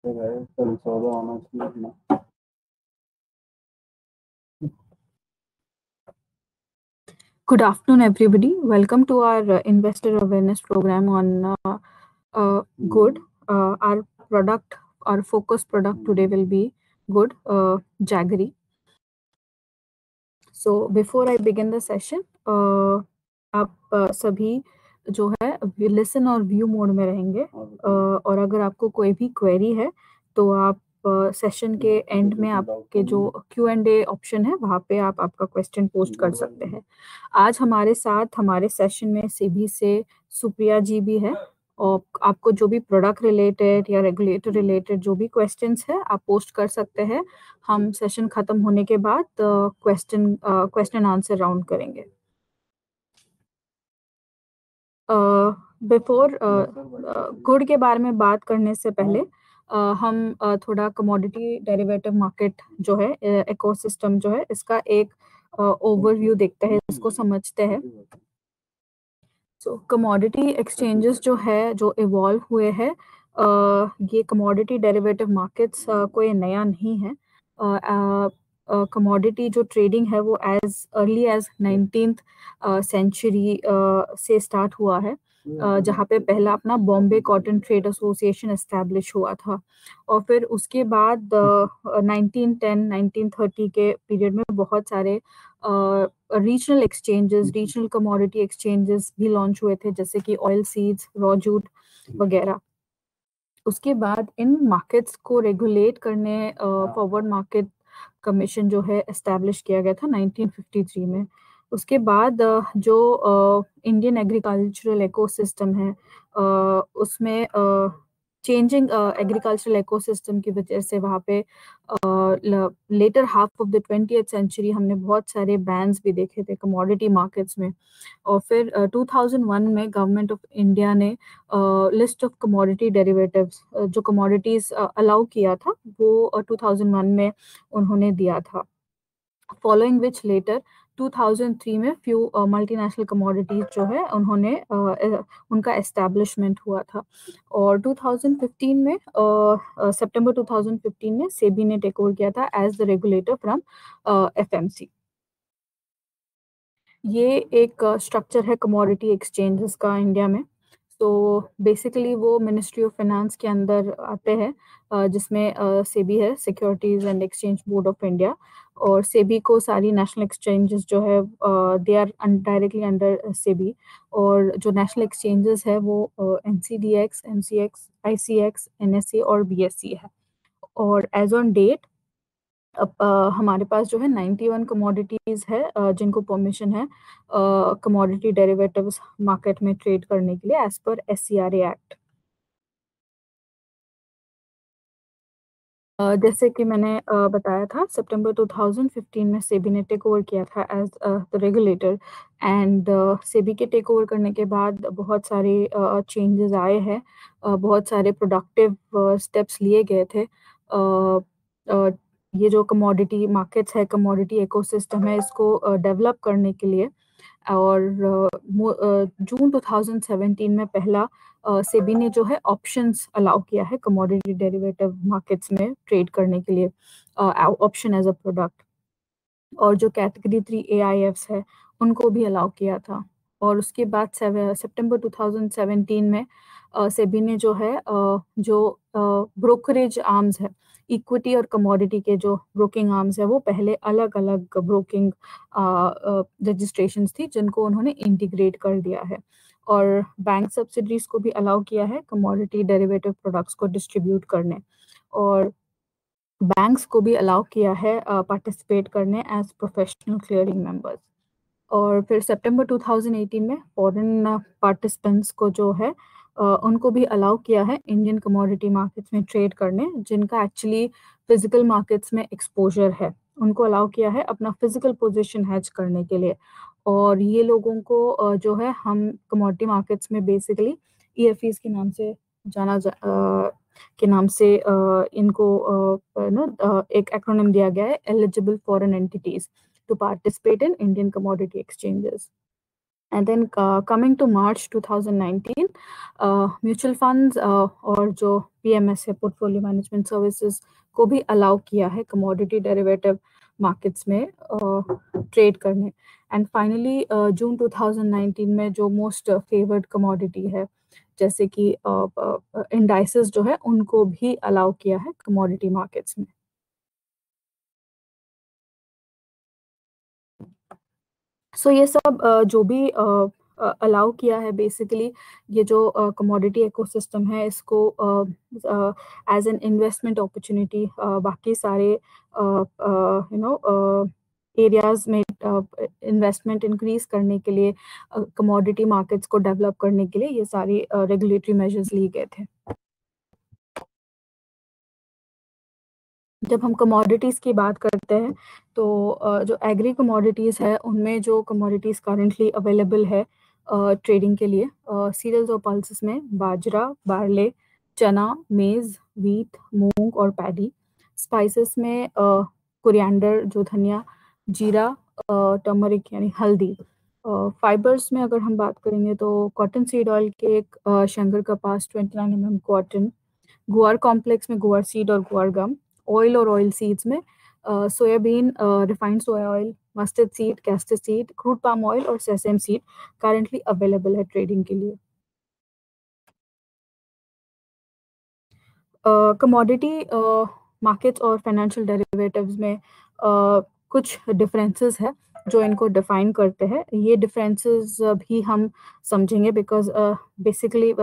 कल 14 होना चाहिए अपना। Good afternoon, everybody. Welcome to our investor awareness program on Good. Our product, our focus product today will be Good, Jaggery. So before I begin the session, आप सभी जो है listen और view mode में रहेंगे, और अगर आपको कोई भी क्वेरी है तो आप सेशन के एंड में आपके जो Q&A ऑप्शन है वहाँ पे आप आपका क्वेश्चन पोस्ट कर सकते हैं। आज हमारे साथ हमारे सेशन में सेबी से सुप्रिया जी भी है, और आपको जो भी प्रोडक्ट रिलेटेड या रेगुलेटर रिलेटेड जो भी क्वेश्चंस है आप पोस्ट कर सकते हैं। हम सेशन खत्म होने के बाद क्वेश्चन आंसर राउंड करेंगे। बिफोर गुड के बारे में बात करने से पहले हम थोड़ा कमोडिटी डेरिवेटिव मार्केट जो है, इकोसिस्टम जो है, इसका एक ओवरव्यू देखते हैं, इसको समझते हैं। सो कमोडिटी एक्सचेंजेस जो है जो इवॉल्व हुए हैं, ये कमोडिटी डेरिवेटिव मार्केट्स कोई नया नहीं है। कमोडिटी जो ट्रेडिंग है वो as early as 19th century से स्टार्ट हुआ है, जहाँ पे पहला अपना Bombay cotton trade association establish हुआ था, और फिर उसके बाद 1910 1930 के पीरियड में बहुत सारे regional exchanges, regional commodity exchanges भी लॉन्च हुए थे, जैसे कि ऑयल सीड्स, रॉ जूट वगैरह। उसके बाद इन मार्केट्स को रेगुलेट करने फॉरवर्ड मार्केट कमीशन जो है एस्टैब्लिश किया गया था 1953 में। उसके बाद जो इंडियन एग्रीकल्चरल इकोसिस्टम है, उसमें चेंजिंग एग्रीकल्चरल इकोसिस्टम की वजह से वहाँ पे latter half of the 20th century हमने बहुत सारे बैन्स भी देखे थे कमोडिटी मार्केट्स में। और फिर 2001 में गवर्नमेंट ऑफ इंडिया ने लिस्ट ऑफ कमोडिटी डेरिवेटिव्स जो कमोडिटीज अलाउ किया था वो 2001 में उन्होंने दिया था। फॉलोइंग विच लेटर 2003 में फ्यू मल्टीनेशनल कमोडिटीज जो है उन्होंने उनका एस्टैब्लिशमेंट हुआ था, और 2015 में सितंबर 2015 में सेबी ने टेक ओवर किया था as the regulator from FMC. ये एक स्ट्रक्चर है कमोडिटी एक्सचेंजेस का इंडिया में। तो बेसिकली वो मिनिस्ट्री ऑफ फाइनेंस के अंदर आते हैं, जिसमें सेबी है, securities and exchange board of India, और सेबी को सारी नेशनल एक्सचेंजेस जो है they are directly under SEBI, और जो नेशनल एक्सचेंजेस है वो एनसीडीएक्स, एमसीएक्स, आईसीएक्स, एनएससी और बीएससी है। और एज ऑन डेट अब हमारे पास जो है 91 कमोडिटीज है जिनको परमिशन है कमोडिटी डेरिवेटिव्स मार्केट में ट्रेड करने के लिए एज पर एससीआरए एक्ट। जैसे कि मैंने बताया था, सितंबर 2015 में सेबी ने टेक ओवर किया था as the regulator, and SEBI के टेक ओवर करने के बाद बहुत सारे चेंजेस आए हैं, बहुत सारे प्रोडक्टिव स्टेप्स लिए गए थे। ये जो कमोडिटी मार्केट्स है, कमोडिटी इकोसिस्टम है, इसको डेवलप करने के लिए, और जून 2017 में पहला सेबी ने जो है ऑप्शंस अलाउ किया है कमोडिटी डेरिवेटिव मार्केट्स में ट्रेड करने के लिए, ऑप्शन एज अ प्रोडक्ट। और जो कैटेगरी 3 AIFs है उनको भी अलाउ किया था। और उसके बाद सितंबर 2017 में सेबी ने जो है जो ब्रोकरेज आर्म्स है, इक्विटी और कमोडिटी के जो ब्रोकिंग आर्म्स है, वो पहले अलग अलग ब्रोकिंग रजिस्ट्रेशंस थी जिनको उन्होंने इंटीग्रेट कर दिया है, और बैंक सब्सिडरीज को भी अलाउ किया है कमोडिटी डेरिवेटिव प्रोडक्ट्स को डिस्ट्रीब्यूट करने, और बैंक्स को भी अलाउ किया है पार्टिसिपेट करने एज प्रोफेशनल क्लियरिंग मेंबर्स। और फिर सितंबर 2018 में फॉरेन पार्टिसिपेंट्स को जो है उनको भी अलाउ किया है इंडियन कमोडिटी मार्केट्स में ट्रेड करने, जिनका एक्चुअली फिजिकल मार्केट्स में एक्सपोजर है, उनको अलाउ किया है अपना फिजिकल पोजीशन हेज करने के लिए। और ये लोगों को जो है हम कमोडिटी मार्केट्स में बेसिकली EFEs के नाम से के नाम से इनको एक एक्रोनिम दिया गया है, eligible foreign entities to participate in Indian commodity exchanges. And then coming to March 2019 mutual funds और जो पीएमएस है पोर्टफोलियो मैनेजमेंट सर्विसेज को भी अलाउ किया है कमोडिटी डेरिवेटिव मार्केट्स में ट्रेड करने। एंड फाइनली जून 2019 में जो मोस्ट फेवर्ड कमोडिटी है जैसे कि इंडाइसेस जो है उनको भी अलाउ किया है कमोडिटी मार्केट्स में। सो ये सब जो भी अलाउ किया है बेसिकली ये जो कमोडिटी इकोसिस्टम है इसको एज एन इन्वेस्टमेंट अपॉर्चुनिटी बाकी सारे एरियाज में इन्वेस्टमेंट इंक्रीज करने के लिए कमोडिटी मार्केट्स को डेवलप करने के लिए ये सारी रेगुलेटरी मेजर्स लिए गए थे। जब हम कमोडिटीज़ की बात करते हैं तो जो एग्री कमोडिटीज़ है उनमें जो कमोडिटीज़ करेंटली अवेलेबल है ट्रेडिंग के लिए सीरियल्स और पल्सेस में बाजरा, बार्ले, चना, मेज़, व्हीट, मूंग और पैडी। स्पाइसेस में कोरिएंडर जो धनिया, जीरा, टर्मरिक यानी हल्दी। फाइबर्स में अगर हम बात करेंगे तो cotton seed oil cake, Shankar कपास 29 mm कॉटन, गुआर कॉम्प्लेक्स में गुआर सीड और गुआर गम, ऑयल और ऑयल सीड्स में सोयाबीन, रिफाइंड सोया oil, mustard seed, castor seed, crude palm oil और सेसम सीड करंटली अवेलेबल है ट्रेडिंग के लिए। कमोडिटी मार्केट्स और फाइनेंशियल डेरिवेटिव्स में कुछ डिफरेंसेस है जो इनको डिफाइन करते हैं। ये डिफरेंसेस भी हम समझेंगे बिकॉज बेसिकली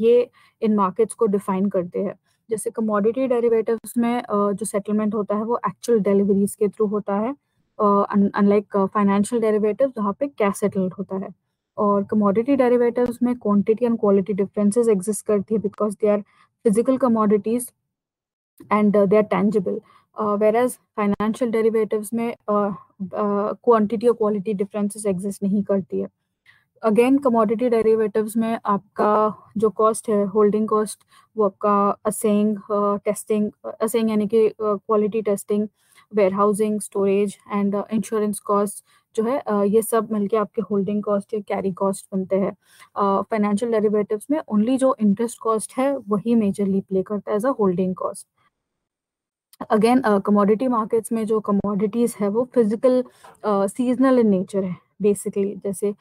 ये इन मार्केट्स को डिफाइन करते हैं। जैसे कमोडिटी डेरिवेटिव्स में जो सेटलमेंट होता है वो एक्चुअल डिलीवरीज के थ्रू होता है अनलाइक फाइनेंशियल डेरिवेटिव्स जहाँ पे कैश सेटल्ड होता है। और कमोडिटी डेरिवेटिव्स में quantity and quality differences exist करती है because they are physical commodities and they are tangible, whereas financial derivatives में quantity और quality differences exist नहीं करती है। अगेन कमोडिटी डेरिवेटिव्स में आपका जो कॉस्ट है होल्डिंग कॉस्ट वो आपका असेंग टेस्टिंग असेंग यानी कि quality testing, warehousing, storage and insurance cost जो है ये सब मिलके आपके होल्डिंग कॉस्ट या कैरी कॉस्ट बनते हैं। फाइनेंशियल डेरिवेटिव्स में ओनली जो इंटरेस्ट कॉस्ट है वही मेजरली प्ले करता है as a holding cost. Again commodity markets में जो कमोडिटीज है वो फिजिकल सीजनल इन नेचर है बेसिकली। जैसे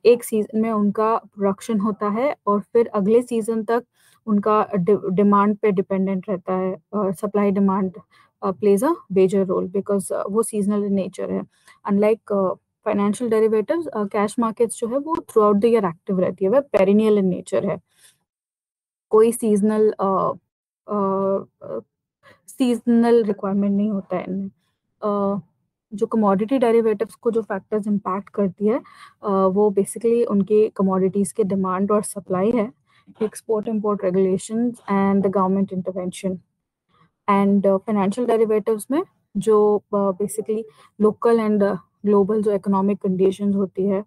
एक सीजन में उनका प्रोडक्शन होता है और फिर अगले सीजन तक उनका डिमांड पे डिपेंडेंट रहता है। Supply demand plays a major role because वो सीजनल इन नेचर है। Unlike financial derivatives cash markets जो है वो throughout the year active रहती है, वह पेरिनियल इन नेचर है, कोई सीजनल रिक्वायरमेंट नहीं होता है इनमें। जो कमोडिटी डेरिवेटिव्स को जो फैक्टर्स इम्पैक्ट करती है वो बेसिकली उनके कमोडिटीज़ के डिमांड और सप्लाई है, export import regulations and the government intervention. And financial derivatives में जो बेसिकली लोकल एंड ग्लोबल जो इकोनॉमिक कंडीशंस होती है,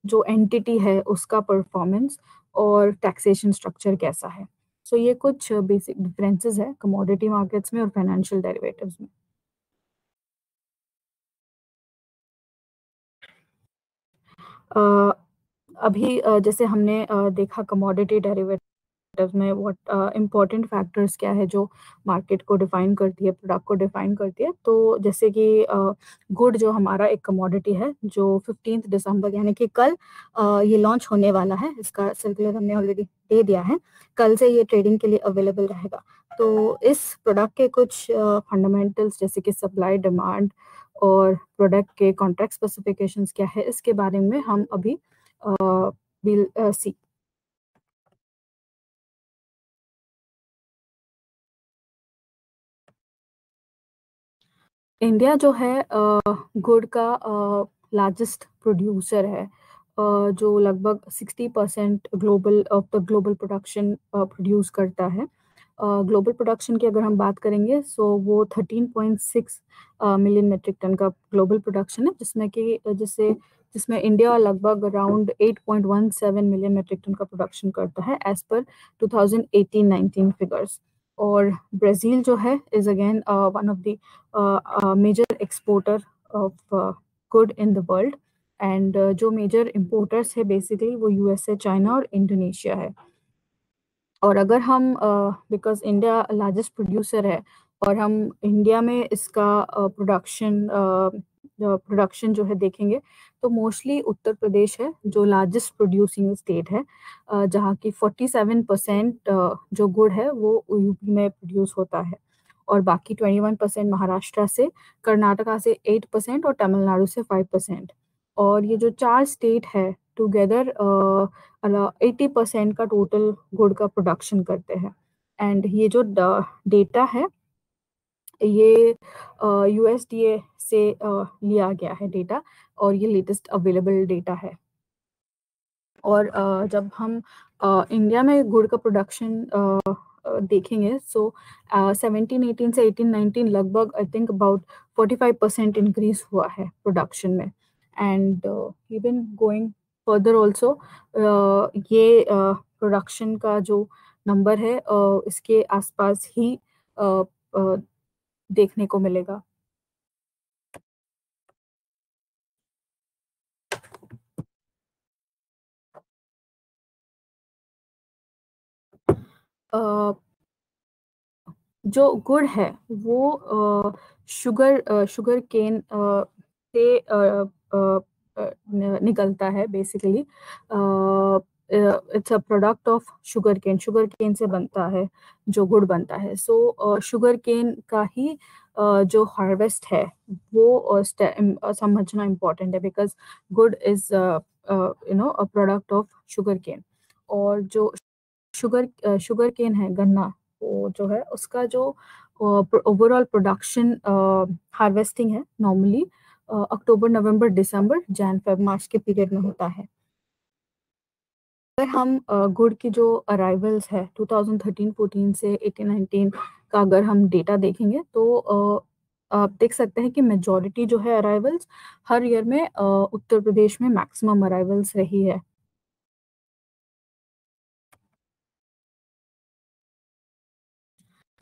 जो एंटिटी है उसका परफॉर्मेंस और टैक्सेशन स्ट्रक्चर कैसा है। सो ये कुछ बेसिक डिफरेंसेस है कमोडिटी मार्केट्स में और फाइनेंशियल डेरिवेटिव्स में। अभी जैसे हमने देखा कमोडिटी डेरिवेटिव्स में व्हाट इम्पोर्टेंट फैक्टर्स क्या है जो मार्केट को डिफाइन करती है, प्रोडक्ट को डिफाइन करती है। तो जैसे कि गुड जो हमारा एक कमोडिटी है जो 15 दिसंबर यानी कि कल ये लॉन्च होने वाला है, इसका सर्कुलर हमने ऑलरेडी दे दिया है, कल से ये ट्रेडिंग के लिए अवेलेबल रहेगा। तो इस प्रोडक्ट के कुछ फंडामेंटल्स जैसे कि सप्लाई डिमांड और प्रोडक्ट के कॉन्ट्रैक्ट स्पेसिफिकेशंस क्या है इसके बारे में हम अभी विल सी। इंडिया जो है गुड़ का लार्जेस्ट प्रोड्यूसर है, जो लगभग 60% global of the global production produce करता है। ग्लोबल प्रोडक्शन की अगर हम बात करेंगे सो वो 13.6 मिलियन मेट्रिक टन का ग्लोबल प्रोडक्शन है, जिसमें इंडिया लगभग अराउंड 8.17 मिलियन मेट्रिक टन का प्रोडक्शन करता है एज पर 2018-19 फिगर्स। और ब्राज़ील जो है is again one of the major exporter of gur in the world. And जो मेजर इम्पोर्टर्स है बेसिकली वो यूएसए, चाइना और इंडोनेशिया है। और अगर हम बिकॉज इंडिया लार्जेस्ट प्रोड्यूसर है और हम इंडिया में इसका प्रोडक्शन जो है देखेंगे तो मोस्टली उत्तर प्रदेश है जो लार्जेस्ट प्रोड्यूसिंग स्टेट है, जहाँ की 47% जो गुड़ है वो यूपी में प्रोड्यूस होता है और बाकी 21% महाराष्ट्र से, कर्नाटका से 8% और तमिलनाडु से 5%। और ये जो चार स्टेट है टुगेदर 80% का टोटल गुड़ का प्रोडक्शन करते हैं। एंड ये जो डेटा है ये यूएसडीए से लिया गया है डेटा और ये लेटेस्ट अवेलेबल डेटा है। और जब हम इंडिया में गुड़ का प्रोडक्शन देखेंगे सो 17-18 से 18-19 लगभग आई थिंक अबाउट 45% इंक्रीज हुआ है प्रोडक्शन में। And even going further also ये प्रोडक्शन का जो नंबर है इसके आसपास ही देखने को मिलेगा। अ, जो गुड़ है वो शुगर केन से निकलता है basically. It's a product of sugar cane से बनता है जो गुड़ बनता है। सो शुगर केन का ही जो हार्वेस्ट है वो समझना इम्पोर्टेंट है because gur is a product of sugar cane. और जो शुगर केन है गन्ना, वो जो है उसका जो ओवरऑल प्रोडक्शन हार्वेस्टिंग है नॉर्मली अक्टूबर, नवंबर, दिसंबर, जैन, फेब, मार्च के पीरियड में होता है। अगर हम गुड़ की जो अराइवल्स है 2013-14 से 18-19 का अगर हम डेटा देखेंगे तो आप देख सकते हैं कि मेजॉरिटी जो है अराइवल्स हर ईयर में उत्तर प्रदेश में मैक्सिमम अराइवल्स रही है।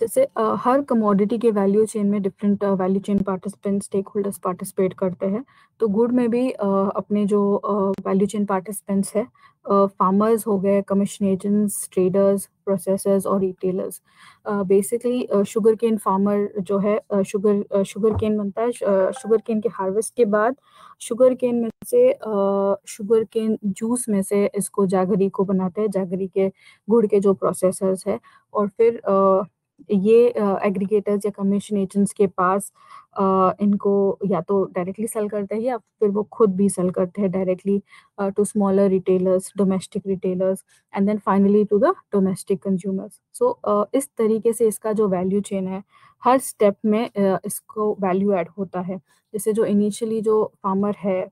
जैसे हर कमोडिटी के वैल्यू चेन में different value chain participant stake holders participate करते हैं। तो गुड में भी अपने जो वैल्यू चेन पार्टिसिपेंट्स है फार्मर्स हो गए, कमीशन एजेंट्स, ट्रेडर्स, प्रोसेसर्स और retailers. Basically sugar cane farmer जो है शुगर केन बनता है, शुगर केन के हार्वेस्ट के बाद शुगर केन में से शुगर केन जूस में से इसको जैगरी को बनाते हैं, जैगरी के गुड़ के जो प्रोसेसर्स है। और फिर ये एग्रीगेटर्स या कमीशन एजेंट्स के पास इनको या तो डायरेक्टली सेल करते हैं या फिर वो खुद भी सेल करते हैं directly to smaller retailers, domestic retailers and then finally to the domestic consumers. So इस तरीके से इसका जो वैल्यू चेन है हर स्टेप में इसको वैल्यू ऐड होता है। जैसे जो इनिशियली जो फार्मर है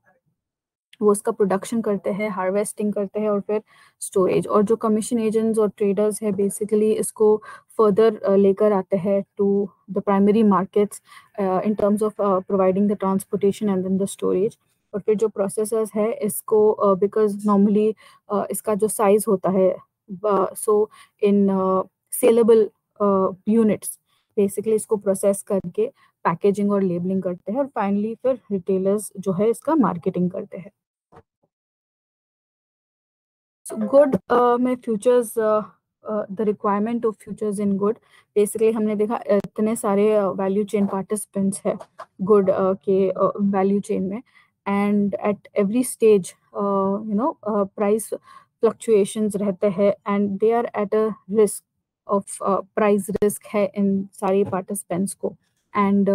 वो उसका प्रोडक्शन करते हैं, हार्वेस्टिंग करते हैं और फिर स्टोरेज। और जो कमीशन एजेंट्स और ट्रेडर्स है बेसिकली इसको फर्दर लेकर आते हैं to the primary markets in terms of providing the transportation and then the storage. और फिर जो प्रोसेसर्स है इसको बिकॉज नॉर्मली इसका जो साइज होता है सो इन सेलेबल यूनिट्स बेसिकली इसको प्रोसेस करके पैकेजिंग और लेबलिंग करते हैं और फाइनली फिर रिटेलर्स जो है इसका मार्केटिंग करते हैं। गुड में futures, the requirement of futures in gur, basically हमने देखा इतने सारे वैल्यू चेन पार्टिसिपेंट्स है गुड के वैल्यू चेन में and at every stage price fluctuations रहते हैं and they are at a risk of price risk है इन सारे पार्टिसिपेंट्स को। एंड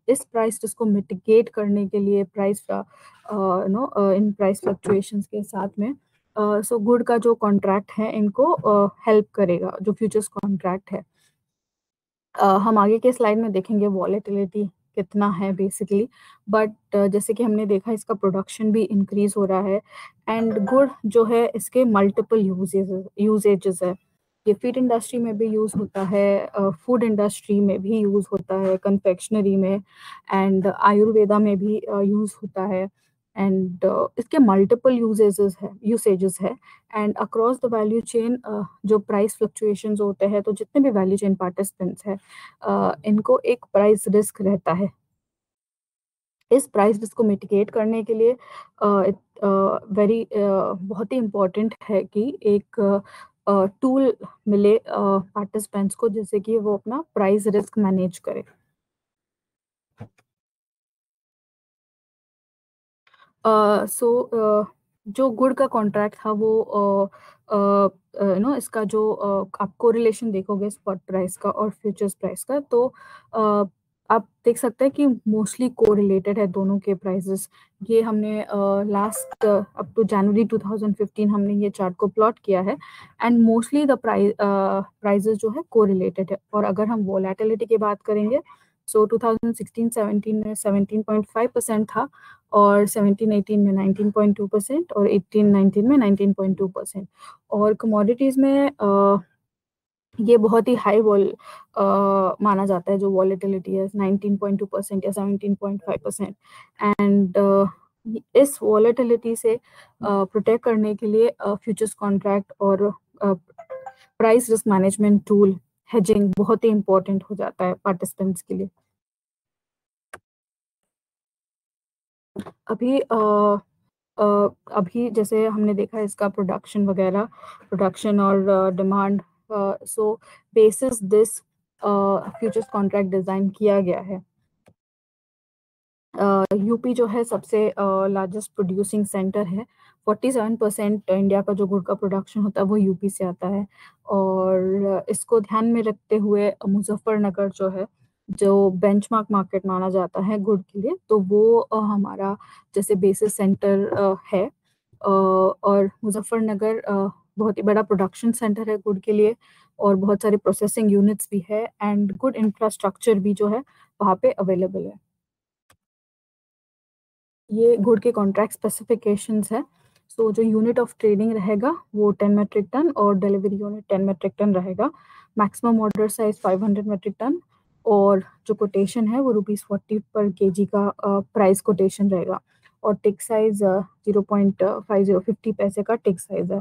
इस प्राइस रिस्क को मिटिगेट करने के लिए प्राइस इन प्राइस फ्लक्चुएशंस के साथ में सो गुड का जो कॉन्ट्रैक्ट है इनको हेल्प करेगा, जो फ्यूचर्स कॉन्ट्रैक्ट है। हम आगे के स्लाइड में देखेंगे वॉलेटिलिटी कितना है बेसिकली, बट जैसे कि हमने देखा इसका प्रोडक्शन भी इंक्रीज हो रहा है एंड गुड जो है इसके मल्टीपल यूजेजेस है। ये फीड इंडस्ट्री में भी यूज होता है, फूड इंडस्ट्री में भी यूज होता है, कन्फेक्शनरी में एंड आयुर्वेदा में भी यूज होता है एंड इसके मल्टीपल यूसेजेस है। And across the value chain जो प्राइस फ्लक्चुएशंस होते हैं तो जितने भी वैल्यू चेन पार्टिसिपेंट्स हैं इनको एक प्राइस रिस्क रहता है। इस प्राइस रिस्क को मिटिगेट करने के लिए बहुत ही इम्पोर्टेंट है कि एक टूल मिले पार्टिसिपेंट्स को, जैसे कि वो अपना प्राइस रिस्क मैनेज करे। जो गुड का कॉन्ट्रैक्ट था वो इसका जो आप कोरिलेशन देखोगे स्पॉट प्राइस का और फ्यूचर्स प्राइस का, तो आप देख सकते हैं कि मोस्टली कोरिलेटेड है दोनों के प्राइसेस। ये हमने लास्ट अप टू जनवरी 2015 हमने ये चार्ट को प्लॉट किया है, एंड मोस्टली द प्राइसेस जो है कोरिलेटेड है। और अगर हम वोलेटिलिटी की बात करेंगे, सो 2016-17 में 17.5% था, और 17-18 में 19.2%, और 18-19 में 19.2%। और कमोडिटीज में ये बहुत ही हाई माना जाता है, जो वॉलेटिलिटी है 19.2% या 17.5%। एंड इस वॉलेटिलिटी से प्रोटेक्ट करने के लिए फ्यूचर्स कॉन्ट्रैक्ट और price risk management tool hedging बहुत ही इंपॉर्टेंट हो जाता है पार्टिसिपेंट्स के लिए। अभी अभी जैसे हमने देखा इसका प्रोडक्शन वगैरह, प्रोडक्शन और demand, so basis this futures contract design किया गया है। यूपी जो है सबसे लार्जेस्ट प्रोड्यूसिंग सेंटर है। 47% इंडिया का जो गुड़ का प्रोडक्शन होता है वो यूपी से आता है। और इसको ध्यान में रखते हुए मुजफ्फरनगर जो है, जो बेंचमार्क मार्केट माना जाता है गुड़ के लिए, तो वो हमारा जैसे बेसिस सेंटर है। और मुजफ्फरनगर बहुत ही बड़ा प्रोडक्शन सेंटर है गुड़ के लिए, और बहुत सारे प्रोसेसिंग यूनिट्स भी है, एंड गुड इंफ्रास्ट्रक्चर भी जो है वहाँ पे अवेलेबल है। ये गुड के कॉन्ट्रैक्ट स्पेसिफिकेशंस है। सो जो यूनिट ऑफ ट्रेडिंग रहेगा वो 10 मेट्रिक टन, और डिलीवरी यूनिट 10 मेट्रिक टन रहेगा। Maximum order size 500 metric ton, और जो कोटेशन है वो ₹40 पर केजी का प्राइस कोटेशन रहेगा। और टिक साइज 0.50 पैसे का टिक साइज है।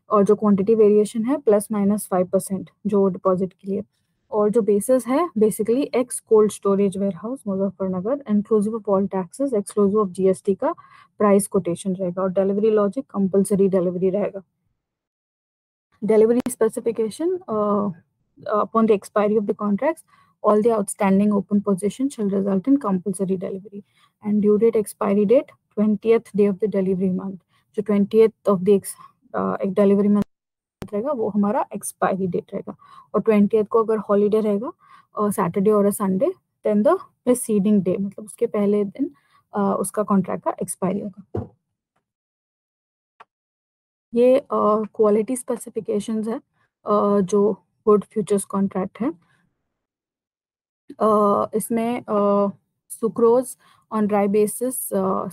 और जो क्वांटिटी वेरिएशन है ±5% जो डिपॉजिट के लिए। और जो बेसिस है basically ex cold storage warehouse Muzaffarnagar, inclusive of all taxes, exclusive of GST का प्राइस कोटेशन रहेगा। और डिलीवरी लॉजिक कंपलसरी डिलीवरी रहेगा। Delivery specification, upon the expiry of the contracts, all the outstanding open positions shall result in compulsory delivery. And due date expiry date 20th day of the delivery month. जो 20th of the delivery month रहेगा वो हमारा expiry date रहेगा। और 20th को अगर holiday रहेगा Saturday और Sunday, then the preceding day, मतलब उसके पहले दिन उसका कॉन्ट्रैक्ट का एक्सपायरी होगा। ये क्वालिटी स्पेसिफिकेशंस है जो गुड फ्यूचर्स कॉन्ट्रैक्ट है। इसमें sucrose on dry basis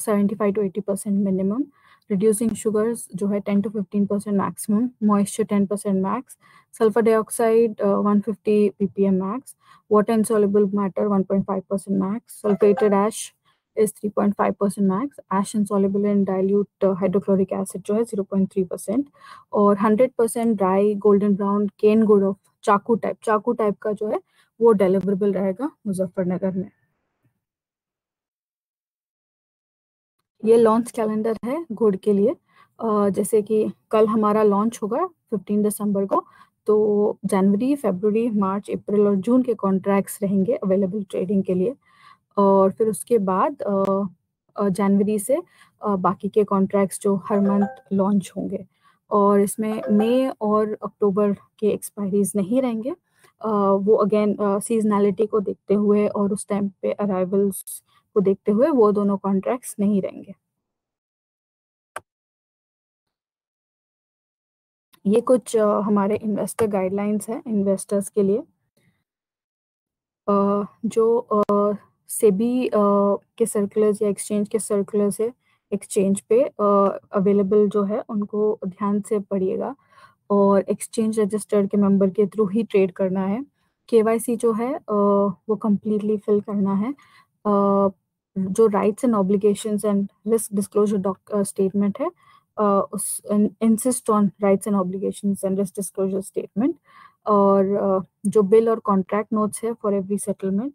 75-80% minimum, reducing sugars जो है 10-15% maximum, moisture 10% max, sulphur dioxide 150 ppm max, water insoluble matter 1.5% max, sulphated ash is 3.5% max, ash insoluble in dilute hydrochloric acid जो है 0.3%, और 100% dry golden brown केन गुड़ of चाकू type का जो है वो डिलीवरेबल रहेगा मुजफ्फरनगर में। ये लॉन्च कैलेंडर है गुड़ के लिए। जैसे कि कल हमारा लॉन्च होगा 15 दिसंबर को, तो जनवरी, फरवरी, मार्च, अप्रैल और जून के कॉन्ट्रैक्ट्स रहेंगे अवेलेबल ट्रेडिंग के लिए। और फिर उसके बाद जनवरी से बाकी के कॉन्ट्रैक्ट्स जो हर मंथ लॉन्च होंगे। और इसमें मई और अक्टूबर के एक्सपायरीज नहीं रहेंगे। वो अगेन सीजनैलिटी को देखते हुए और उस टाइम पे अराइवल्स को देखते हुए वो दोनों कॉन्ट्रैक्ट्स नहीं रहेंगे। ये कुछ हमारे इन्वेस्टर गाइडलाइंस हैं इन्वेस्टर्स के लिए। जो सेबी के सर्कुलर्स या एक्सचेंज के सर्कुलर्स है, एक्सचेंज पे अवेलेबल जो है उनको ध्यान से पढ़िएगा, और एक्सचेंज रजिस्टर्ड के मेंबर के थ्रू ही ट्रेड करना है। केवाईसी जो है वो कम्प्लीटली फिल करना है। जो rights and obligations and risk disclosure statement है, उस insist on rights and obligations and risk disclosure statement. और जो बिल और कॉन्ट्रैक्ट नोट्स है फॉर एवरी सेटलमेंट,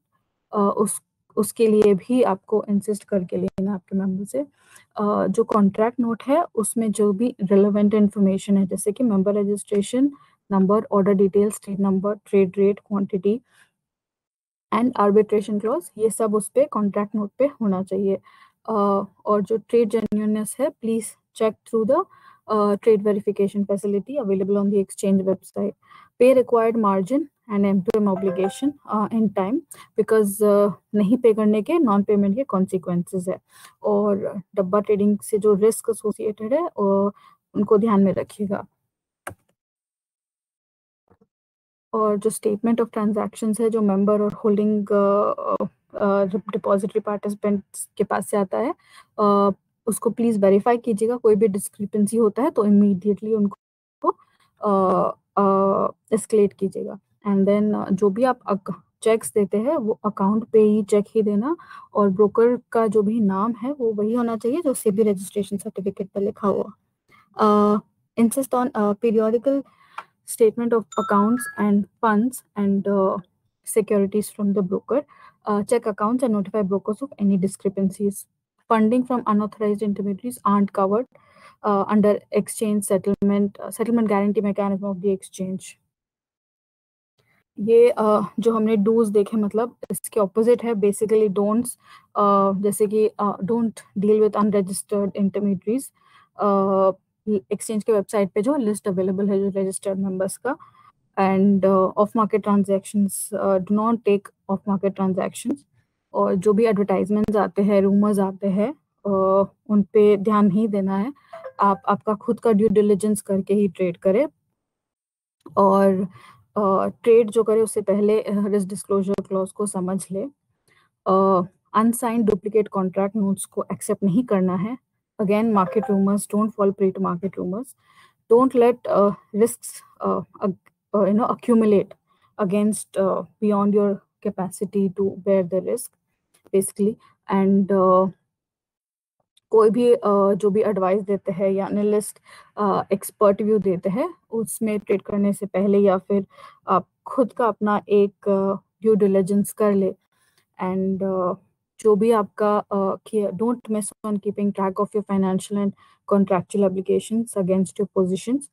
उस उसके लिए भी आपको इंसिस्ट करके लेना आपके मेंबर से। जो कॉन्ट्रैक्ट नोट है उसमें जो भी रिलेवेंट इन्फॉर्मेशन है, जैसे कि member registration number, order details, trade number, trade rate, quantity and arbitration clause, ये सब उस पे कॉन्ट्रैक्ट नोट पे होना चाहिए। और जो ट्रेड जेन्युइननेस है, please check through the trade verification facility available on the exchange website. Pay required margin and M obligation in time, because नहीं पे करने के नॉन पेमेंट के कॉन्सिक्वेंसेज है। और डब्बा ट्रेडिंग से जो रिस्क एसोसिएटेड है उनको ध्यान में रखिएगा। और जो स्टेटमेंट ऑफ ट्रांजैक्शंस है जो मेंबर और होल्डिंग डिपॉजिटरी पार्टिसिपेंट्स के पास से आता है, उसको प्लीज वेरीफाई कीजिएगा। कोई भी डिस्क्रिपेंसी होता है तो इमीडिएटली उनको एस्केलेट कीजिएगा। एंड देन जो भी आप चेक्स देते हैं वो अकाउंट पे ही चेक ही देना, और ब्रोकर का जो भी नाम है वो वही होना चाहिए जो सेबी रजिस्ट्रेशन सर्टिफिकेट पर लिखा हुआ। Insist on periodical statement of accounts and funds and securities from the broker. Check accounts and notify brokers of any discrepancies. Funding from unauthorized intermediaries aren't covered under exchange settlement guarantee mechanism of the exchange. ये जो हमने dos देखे, मतलब इसके opposite है basically don'ts. जैसे कि don't deal with unregistered intermediaries. Exchange के वेबसाइट पे जो लिस्ट अवेलेबल है जो रजिस्टर्ड मेंबर्स का। And off market transactions, do not take off market transactions. और जो भी एडवर्टाइजमेंट्स आते हैं, रूमर्स आते हैं, उन पे ध्यान नहीं देना है। आपका खुद का ड्यू डिलिजेंस करके ही ट्रेड करें। और ट्रेड जो करे उससे पहले रिस्क डिस्क्लोजर क्लॉज को समझ ले। अनसाइंड डुप्लीकेट कॉन्ट्रैक्ट नोट्स को एक्सेप्ट नहीं करना है। Again, market rumours, don't fall prey to market rumours. Don't let risks accumulate against beyond your capacity to bear the risk basically। and कोई भी जो भी एडवाइस देते हैं या एनालिस्ट एक्सपर्ट व्यू देते हैं उसमें ट्रेड करने से पहले या फिर आप खुद का अपना एक ड्यू डिलिजेंस कर ले। एंड जो भी आपका don't miss on keeping track of your financial and contractual obligations against your positions,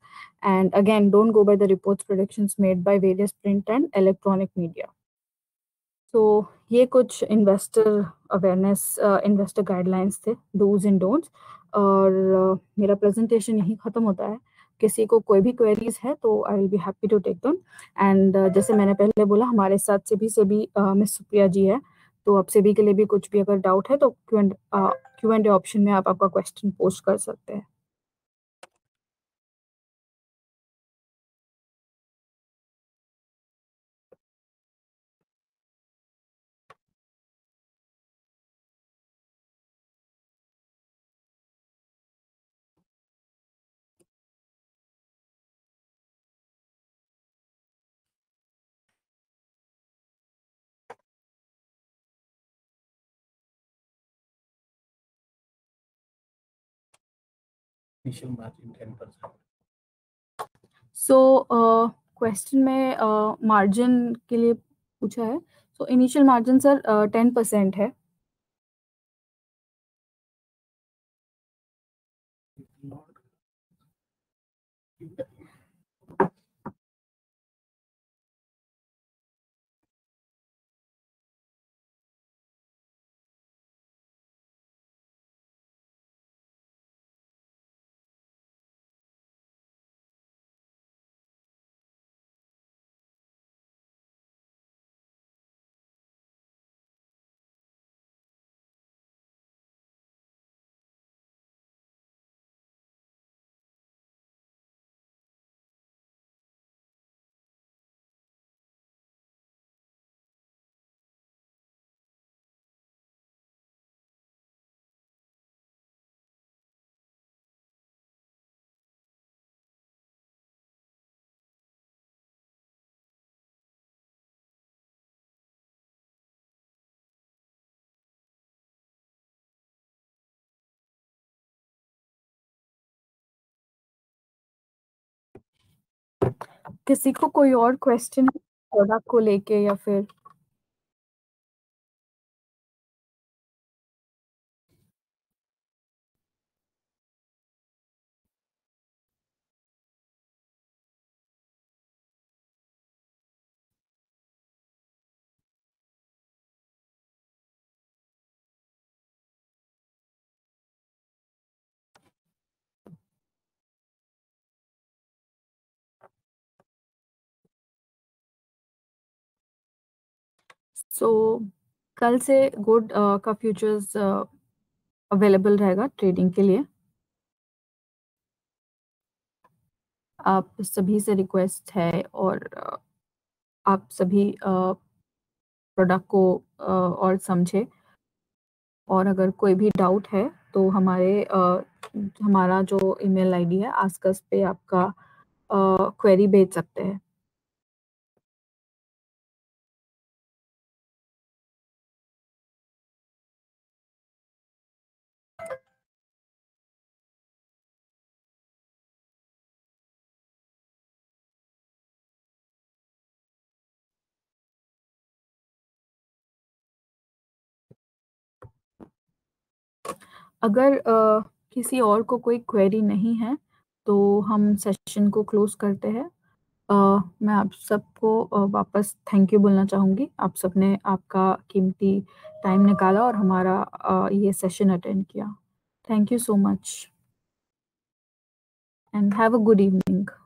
and again don't go by the reports predictions made by various print and electronic media। तो ये कुछ investor awareness, investor guidelines थे, dos and don'ts. और मेरा presentation यही ख़त्म होता है। किसी को कोई भी क्वेरीज है तो I will be happy to take them. And जैसे मैंने पहले बोला, हमारे साथ से भी मिस सुप्रिया जी है, तो आप सभी के लिए भी कुछ भी अगर डाउट है तो क्यू एंड ए ऑप्शन में आप आपका क्वेश्चन पोस्ट कर सकते हैं। Initial margin 10%। सो क्वेश्चन में मार्जिन के लिए पूछा है। सो इनिशियल मार्जिन सर 10% है। किसी को कोई और क्वेश्चन है प्रोडक्ट को लेके या फिर सो कल से गुड का फ्यूचर्स अवेलेबल रहेगा ट्रेडिंग के लिए। आप सभी से रिक्वेस्ट है और आप सभी प्रोडक्ट को और समझे, और अगर कोई भी डाउट है तो हमारा जो ईमेल आईडी है आस्क पे आपका क्वेरी भेज सकते हैं। अगर किसी और को कोई क्वेरी नहीं है तो हम सेशन को क्लोज करते हैं। मैं आप सबको वापस थैंक यू बोलना चाहूँगी। आप सबने आपका कीमती टाइम निकाला और हमारा ये सेशन अटेंड किया। Thank you so much and have a good evening.